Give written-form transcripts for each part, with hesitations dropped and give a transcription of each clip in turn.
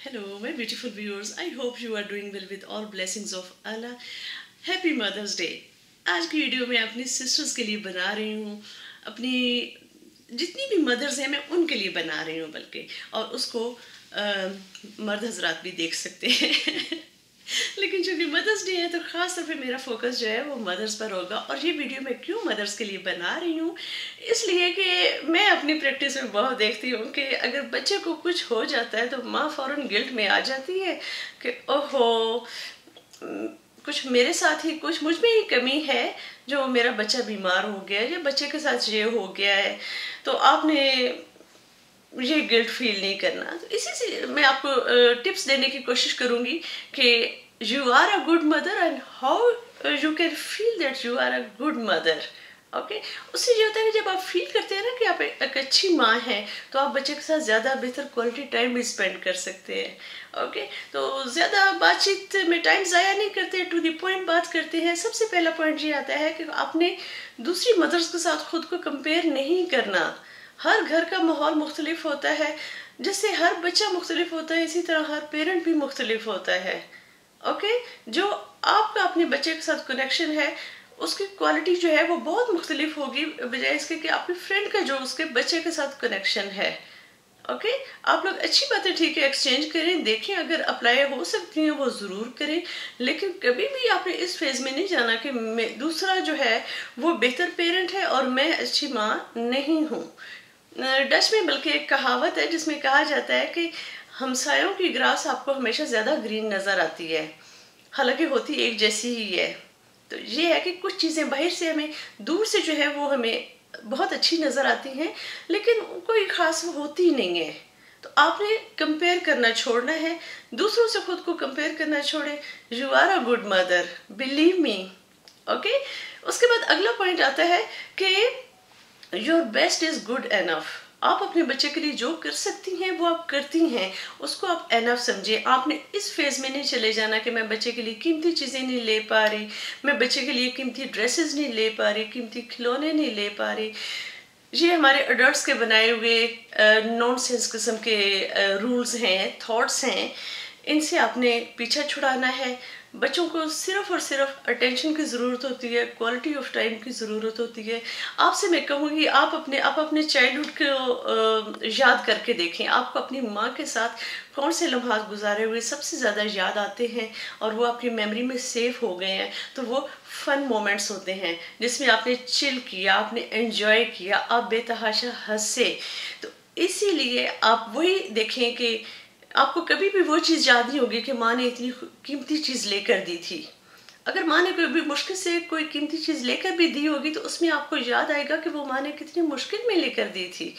Hello, my beautiful viewers. I hope you are doing well with all blessings of Allah. Happy Mother's Day. आज की video मैं अपनी sisters के लिए बना रही हूँ, अपनी जितनी भी मदर्स हैं मैं उनके लिए बना रही हूँ बल्कि, और उसको मर्द हजरात भी देख सकते हैं लेकिन चूंकि मदर्स डे है तो ख़ास तौर पे मेरा फोकस जो है वो मदर्स पर होगा। और ये वीडियो मैं क्यों मदर्स के लिए बना रही हूँ, इसलिए कि मैं अपनी प्रैक्टिस में बहुत देखती हूँ कि अगर बच्चे को कुछ हो जाता है तो माँ फ़ौरन गिल्ट में आ जाती है कि ओहो कुछ मेरे साथ ही, कुछ मुझ में ही कमी है जो मेरा बच्चा बीमार हो गया है या बच्चे के साथ ये हो गया है, तो आपने ये गिल्ट फील नहीं करना। तो इसी से मैं आपको टिप्स देने की कोशिश करूंगी कि you are a good mother and how you can feel that you are a good mother. Okay, उससे ये होता है कि जब आप फील करते हैं ना कि आप एक अच्छी माँ हैं तो आप बच्चे के साथ ज़्यादा बेहतर क्वालिटी टाइम भी स्पेंड कर सकते हैं। ओके, तो ज़्यादा बातचीत में टाइम ज़ाया नहीं करते, टू द पॉइंट बात करते हैं। सबसे पहला पॉइंट ये आता है कि आपने दूसरी मदर्स के साथ खुद को कंपेयर नहीं करना। हर घर का माहौल मुख्तलिफ होता है, जैसे हर बच्चा मुख्तलिफ होता है इसी तरह हर पेरेंट भी मुख्तलिफ होता है। ओके, जो आपका अपने बच्चे के साथ कनेक्शन है उसकी क्वालिटी जो है वो बहुत मुख्तलिफ होगी बजाय इसके कि आपके फ्रेंड का जो उसके बच्चे के साथ कनेक्शन है। ओके, आप लोग अच्छी बातें ठीक है एक्सचेंज करें, देखें अगर अप्लाई हो सकती हैं वो ज़रूर करें, लेकिन कभी भी आपने इस फेज में नहीं जाना कि दूसरा जो है वो बेहतर पेरेंट है और मैं अच्छी माँ नहीं हूँ। डच में बल्कि एक कहावत है जिसमें कहा जाता है कि हमसायों की ग्रास आपको हमेशा ज़्यादा ग्रीन नज़र आती है, हालांकि होती एक जैसी ही है। तो ये है कि कुछ चीज़ें बाहर से हमें दूर से जो है वो हमें बहुत अच्छी नज़र आती हैं लेकिन कोई ख़ास होती नहीं है। तो आपने कंपेयर करना छोड़ना है, दूसरों से खुद को कंपेयर करना छोड़े। You are a good mother, believe me. Okay, उसके बाद अगला पॉइंट आता है कि your best is good enough. आप अपने बच्चे के लिए जो कर सकती हैं वो आप करती हैं, उसको आप एनफ समझिए। आपने इस फेज में नहीं चले जाना कि मैं बच्चे के लिए कीमती चीज़ें नहीं ले पा रही, मैं बच्चे के लिए कीमती ड्रेसेस नहीं ले पा रही, कीमती खिलौने नहीं ले पा रही। ये हमारे अडल्ट्स के बनाए हुए नॉनसेंस किस्म के रूल्स हैं, थॉट्स हैं, इनसे आपने पीछा छुड़ाना है। बच्चों को सिर्फ और सिर्फ अटेंशन की ज़रूरत होती है, क्वालिटी ऑफ टाइम की ज़रूरत होती है। आपसे मैं कहूँगी आप अपने चाइल्डहुड को याद करके देखें, आपको अपनी माँ के साथ कौन से लम्हात गुजारे हुए सबसे ज़्यादा याद आते हैं और वो आपकी मेमोरी में सेव हो गए हैं। तो वो फन मोमेंट्स होते हैं जिसमें आपने चिल किया, आपने एंजॉय किया, आप बेतहाशा हंसे। तो इसीलिए आप वही देखें कि आपको कभी भी वो चीज़ याद नहीं होगी कि माँ ने इतनी कीमती चीज़ लेकर दी थी। अगर माँ ने कोई भी मुश्किल से कोई कीमती चीज़ लेकर भी दी होगी तो उसमें आपको याद आएगा कि वो माँ ने कितनी मुश्किल में लेकर दी थी।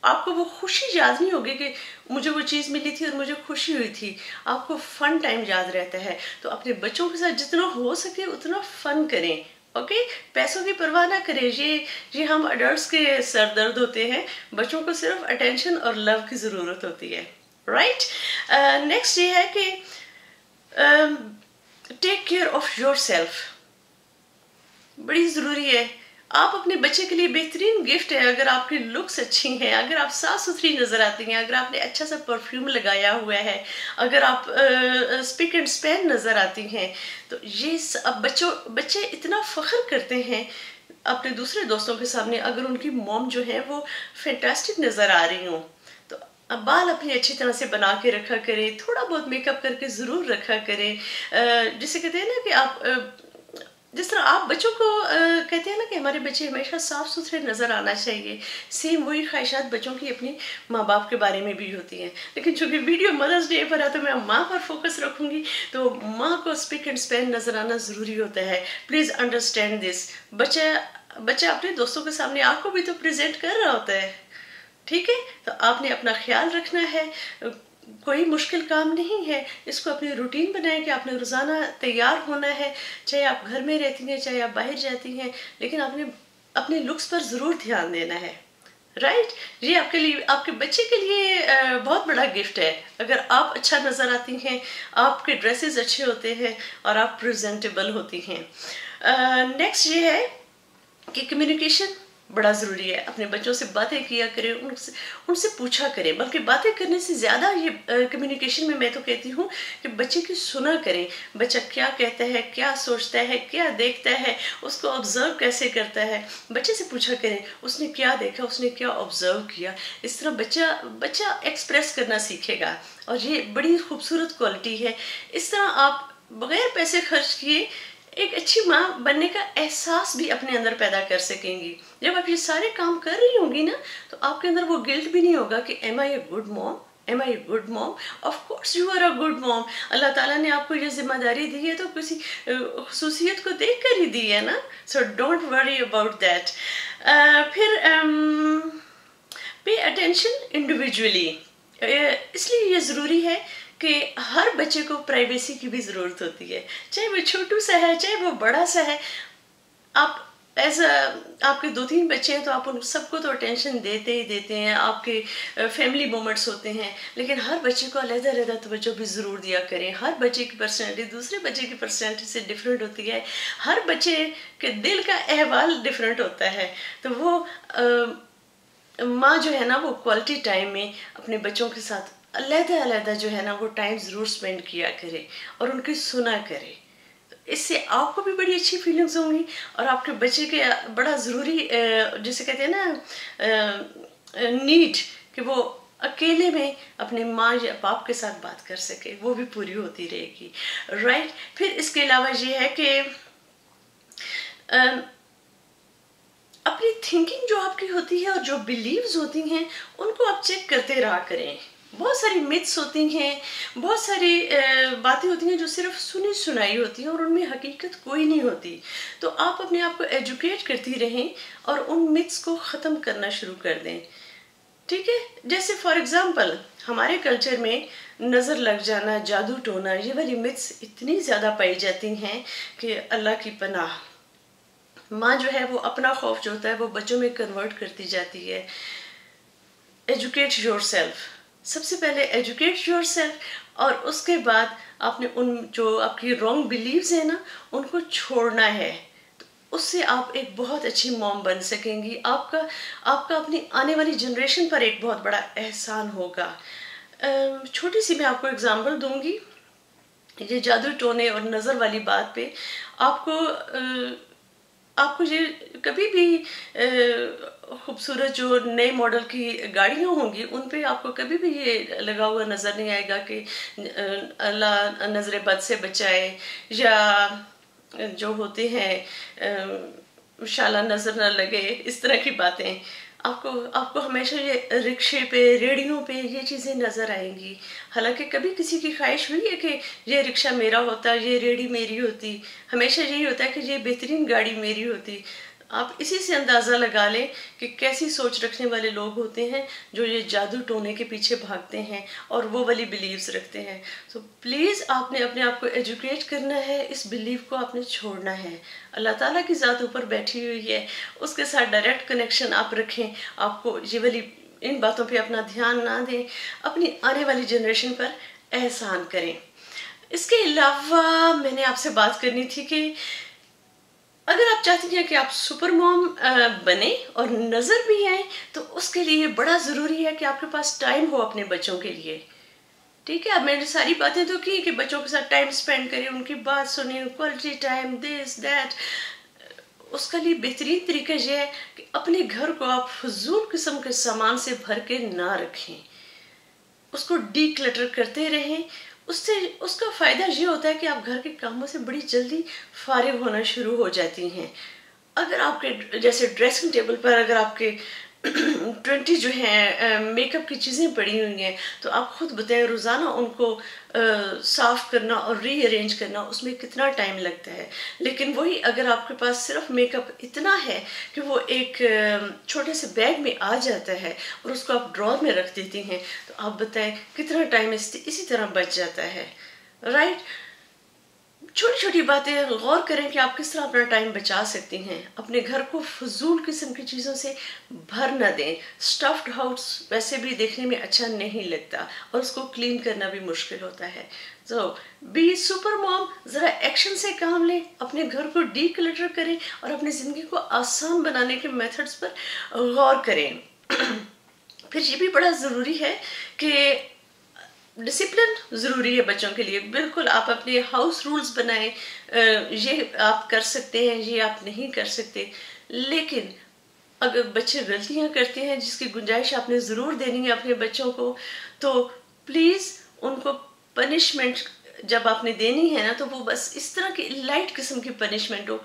आपको वो खुशी याद नहीं होगी कि मुझे वो चीज़ मिली थी और मुझे खुशी हुई थी, आपको फन टाइम याद रहता है। तो अपने बच्चों के साथ जितना हो सके उतना फन करें। ओके, पैसों की परवाह ना करें, ये हम अडल्ट्स के सरदर्द होते हैं। बच्चों को सिर्फ अटेंशन और लव की ज़रूरत होती है। राइट, नेक्स्ट ये है कि take care of yourself, बड़ी ज़रूरी है। आप अपने बच्चे के लिए बेहतरीन गिफ्ट है अगर आपकी लुक्स अच्छी हैं, अगर आप साफ सुथरी नज़र आती हैं, अगर आपने अच्छा सा परफ्यूम लगाया हुआ है, अगर आप स्पिक एंड स्पैन नज़र आती हैं। तो ये अब बच्चे इतना फ़ख्र करते हैं अपने दूसरे दोस्तों के सामने अगर उनकी मॉम जो है वो फैंटास्टिक नज़र आ रही हों। तो अब बाल अपनी अच्छी तरह से बना के रखा करें, थोड़ा बहुत मेकअप करके ज़रूर रखा करें। जिसे कहते हैं ना कि आप जिस तरह आप बच्चों को कहते हैं ना कि हमारे बच्चे हमेशा साफ सुथरे नज़र आना चाहिए, सेम वही ख्वाहिशात बच्चों की अपने माँ बाप के बारे में भी होती हैं। लेकिन चूंकि वीडियो मदर्स डे पर है तो मैं माँ पर फोकस रखूंगी, तो माँ को स्पिक एंड स्पैन नज़र आना ज़रूरी होता है। Please understand this. बच्चा अपने दोस्तों के सामने आपको भी तो प्रेजेंट कर रहा होता है, ठीक है? तो आपने अपना ख्याल रखना है, कोई मुश्किल काम नहीं है। इसको अपनी रूटीन बनाएं कि आपने रोज़ाना तैयार होना है, चाहे आप घर में रहती हैं चाहे आप बाहर जाती हैं, लेकिन आपने अपने लुक्स पर ज़रूर ध्यान देना है। राइट, ये आपके लिए, आपके बच्चे के लिए बहुत बड़ा गिफ्ट है अगर आप अच्छा नज़र आती हैं, आपके ड्रेसेस अच्छे होते हैं और आप प्रेजेंटेबल होती हैं। नेक्स्ट ये है कि कम्युनिकेशन बड़ा ज़रूरी है। अपने बच्चों से बातें किया करें, उनसे उनसे पूछा करें, बल्कि बातें करने से ज़्यादा ये कम्युनिकेशन में मैं तो कहती हूँ कि बच्चे की सुना करें। बच्चा क्या कहता है, क्या सोचता है, क्या देखता है, उसको ऑब्ज़र्व कैसे करता है, बच्चे से पूछा करें उसने क्या देखा, उसने क्या ऑब्ज़र्व किया। इस तरह बच्चा एक्सप्रेस करना सीखेगा और ये बड़ी खूबसूरत क्वालिटी है। इस तरह आप बगैर पैसे खर्च किए एक अच्छी माँ बनने का एहसास भी अपने अंदर पैदा कर सकेंगी। जब आप ये सारे काम कर रही होंगी ना, तो आपके अंदर वो गिल्ट भी नहीं होगा कि am I a good mom, am I a good mom. Of course you are a good mom. अल्लाह ताला ने आपको ये जिम्मेदारी दी है तो किसी खसूसियत को देख कर ही दी है ना। So don't worry about that. फिर पे अटेंशन इंडिविजुअली। इसलिए ये ज़रूरी है कि हर बच्चे को प्राइवेसी की भी ज़रूरत होती है, चाहे वो छोटू सा है, चाहे वो बड़ा सा है। आप आपके 2-3 बच्चे हैं तो आप उन सबको तो अटेंशन देते ही देते हैं, आपके फैमिली मोमेंट्स होते हैं, लेकिन हर बच्चे को अलग-अलग तवज्जो भी ज़रूर दिया करें। हर बच्चे की पर्सनैलिटी दूसरे बच्चे की पर्सनैलिटी से डिफरेंट होती है। हर बच्चे के दिल का अहवाल डिफरेंट होता है। तो वो माँ जो है ना, वो क्वालिटी टाइम में अपने बच्चों के साथ अलग-अलग जो है ना, वो टाइम ज़रूर स्पेंड किया करे और उनकी सुना करे। इससे आपको भी बड़ी अच्छी फीलिंग्स होंगी और आपके बच्चे के बड़ा ज़रूरी जिसे कहते हैं ना नीड कि वो अकेले में अपने माँ या बाप के साथ बात कर सके, वो भी पूरी होती रहेगी, राइट। फिर इसके अलावा ये है कि अपनी थिंकिंग जो आपकी होती है और जो बिलीव्स होती हैं उनको आप चेक करते रहा करें। बहुत सारी मिथ्स होती हैं, बहुत सारी बातें होती हैं जो सिर्फ सुनी सुनाई होती हैं और उनमें हकीकत कोई नहीं होती। तो आप अपने आप को एजुकेट करती रहें और उन मिथ्स को ख़त्म करना शुरू कर दें, ठीक है। जैसे फॉर एग्ज़ाम्पल हमारे कल्चर में नज़र लग जाना, जादू टोना, ये वाली मिथ्स इतनी ज़्यादा पाई जाती हैं कि अल्लाह की पनाह। माँ जो है वो अपना खौफ जो होता है वो बच्चों में कन्वर्ट करती जाती है। एजुकेट योरसेल्फ, सबसे पहले एजुकेट योरसेल्फ और उसके बाद आपने उन जो आपकी रॉन्ग बिलीव्स है ना, उनको छोड़ना है। तो उससे आप एक बहुत अच्छी मॉम बन सकेंगी। आपका अपनी आने वाली जनरेशन पर एक बहुत बड़ा एहसान होगा। छोटी सी मैं आपको एग्जांपल दूंगी। ये जादू टोने और नज़र वाली बात पे आपको ये कभी भी खूबसूरत जो नए मॉडल की गाड़ियाँ होंगी उन पे आपको कभी भी ये लगा हुआ नज़र नहीं आएगा कि अल्लाह नज़र बद से बचाए, या जो होते हैं शाला नज़र ना लगे, इस तरह की बातें। आपको हमेशा ये रिक्शे पे, रेडियो पे ये चीज़ें नज़र आएंगी। हालांकि कभी किसी की ख्वाहिश हुई है कि ये रिक्शा मेरा होता, ये रेडी मेरी होती। हमेशा यही होता है कि ये बेहतरीन गाड़ी मेरी होती। आप इसी से अंदाज़ा लगा लें कि कैसी सोच रखने वाले लोग होते हैं जो ये जादू टोने के पीछे भागते हैं और वो वाली बिलीव्स रखते हैं। तो प्लीज़ आपने अपने आप को एजुकेट करना है, इस बिलीव को आपने छोड़ना है। अल्लाह ताला की ज़ात ऊपर बैठी हुई है, उसके साथ डायरेक्ट कनेक्शन आप रखें। आपको ये वाली इन बातों पे अपना ध्यान ना दें, अपनी आने वाली जनरेशन पर एहसान करें। इसके अलावा मैंने आपसे बात करनी थी कि अगर आप चाहती हैं कि आप सुपर मॉम बने और नज़र भी आए, तो उसके लिए बड़ा ज़रूरी है कि आपके पास टाइम हो अपने बच्चों के लिए, ठीक है। अब मैंने सारी बातें तो की कि बच्चों के साथ टाइम स्पेंड करें, उनकी बात सुनिए, क्वालिटी टाइम, दिस दैट। उसका लिए बेहतरीन तरीका यह है कि अपने घर को आप फजूल किस्म के सामान से भर के ना रखें, उसको डी क्लटर करते रहें। उससे उसका फ़ायदा ये होता है कि आप घर के कामों से बड़ी जल्दी फारिग होना शुरू हो जाती हैं। अगर आपके जैसे ड्रेसिंग टेबल पर अगर आपके 20 जो हैं मेकअप की चीज़ें पड़ी हुई हैं, तो आप खुद बताएं रोज़ाना उनको साफ़ करना और रीअरेंज करना उसमें कितना टाइम लगता है। लेकिन वही अगर आपके पास सिर्फ मेकअप इतना है कि वो एक छोटे से बैग में आ जाता है और उसको आप ड्रॉर में रख देती हैं, तो आप बताएं कितना टाइम इसी तरह बच जाता है, राइट। छोटी छोटी बातें गौर करें कि आप किस तरह अपना टाइम बचा सकती हैं। अपने घर को फजूल किस्म की चीज़ों से भर न दें। स्टफ्ड हाउस वैसे भी देखने में अच्छा नहीं लगता और उसको क्लीन करना भी मुश्किल होता है। तो बी सुपर मॉम, ज़रा एक्शन से काम लें, अपने घर को डी क्लटर करें और अपनी ज़िंदगी को आसान बनाने के मेथड्स पर गौर करें। फिर ये भी बड़ा ज़रूरी है कि डिसिप्लिन ज़रूरी है बच्चों के लिए। बिल्कुल आप अपने हाउस रूल्स बनाएं, ये आप कर सकते हैं, ये आप नहीं कर सकते। लेकिन अगर बच्चे गलतियां करते हैं जिसकी गुंजाइश आपने ज़रूर देनी है अपने बच्चों को, तो प्लीज़ उनको पनिशमेंट जब आपने देनी है ना, तो वो बस इस तरह की लाइट किस्म की पनिशमेंट हो।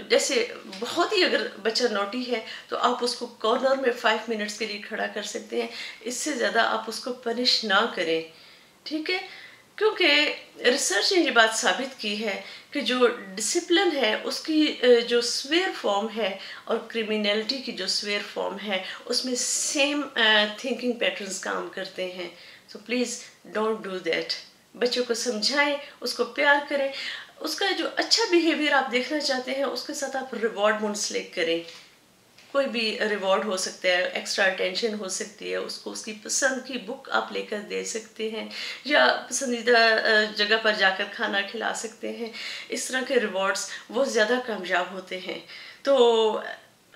जैसे बहुत ही अगर बच्चा नोटी है तो आप उसको कॉर्नर में 5 मिनट्स के लिए खड़ा कर सकते हैं। इससे ज़्यादा आप उसको पनिश ना करें, ठीक है? क्योंकि रिसर्च ने ये बात साबित की है कि जो डिसिप्लिन है उसकी जो स्वेयर फॉर्म है और क्रिमिनलिटी की जो स्वेयर फॉर्म है उसमें सेम थिंकिंग पैटर्न्स काम करते हैं। So please don't do that. बच्चों को समझाएं, उसको प्यार करें, उसका जो अच्छा बिहेवियर आप देखना चाहते हैं उसके साथ आप रिवॉर्ड मोड सेलेक्ट करें। कोई भी रिवॉर्ड हो सकता है, एक्स्ट्रा अटेंशन हो सकती है, उसको उसकी पसंद की बुक आप लेकर दे सकते हैं या पसंदीदा जगह पर जाकर खाना खिला सकते हैं। इस तरह के रिवॉर्ड्स वो ज़्यादा कामयाब होते हैं। तो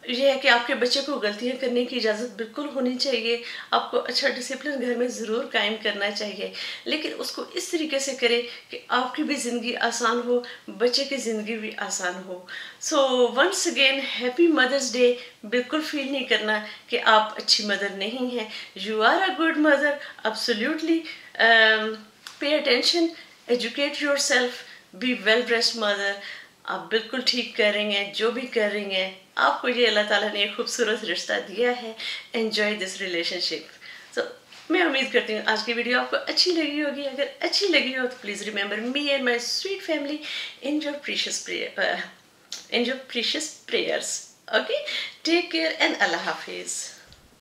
ये है कि आपके बच्चे को गलतियां करने की इजाज़त बिल्कुल होनी चाहिए। आपको अच्छा डिसिप्लिन घर में ज़रूर कायम करना चाहिए, लेकिन उसको इस तरीके से करें कि आपकी भी ज़िंदगी आसान हो, बच्चे की ज़िंदगी भी आसान हो। So once again happy mother's day. बिल्कुल फील नहीं करना कि आप अच्छी मदर नहीं हैं। You are a good mother, absolutely. Pay attention, educate yourself, be well dressed mother. आप बिल्कुल ठीक कर रही हैं जो भी कर रही हैं। आपको ये अल्लाह ताला ने एक खूबसूरत रिश्ता दिया है। Enjoy this relationship. सो मैं उम्मीद करती हूँ आज की वीडियो आपको अच्छी लगी होगी। अगर अच्छी लगी हो तो please remember me and my sweet family in your precious prayers. Okay, take care and अल्लाह हाफिज़।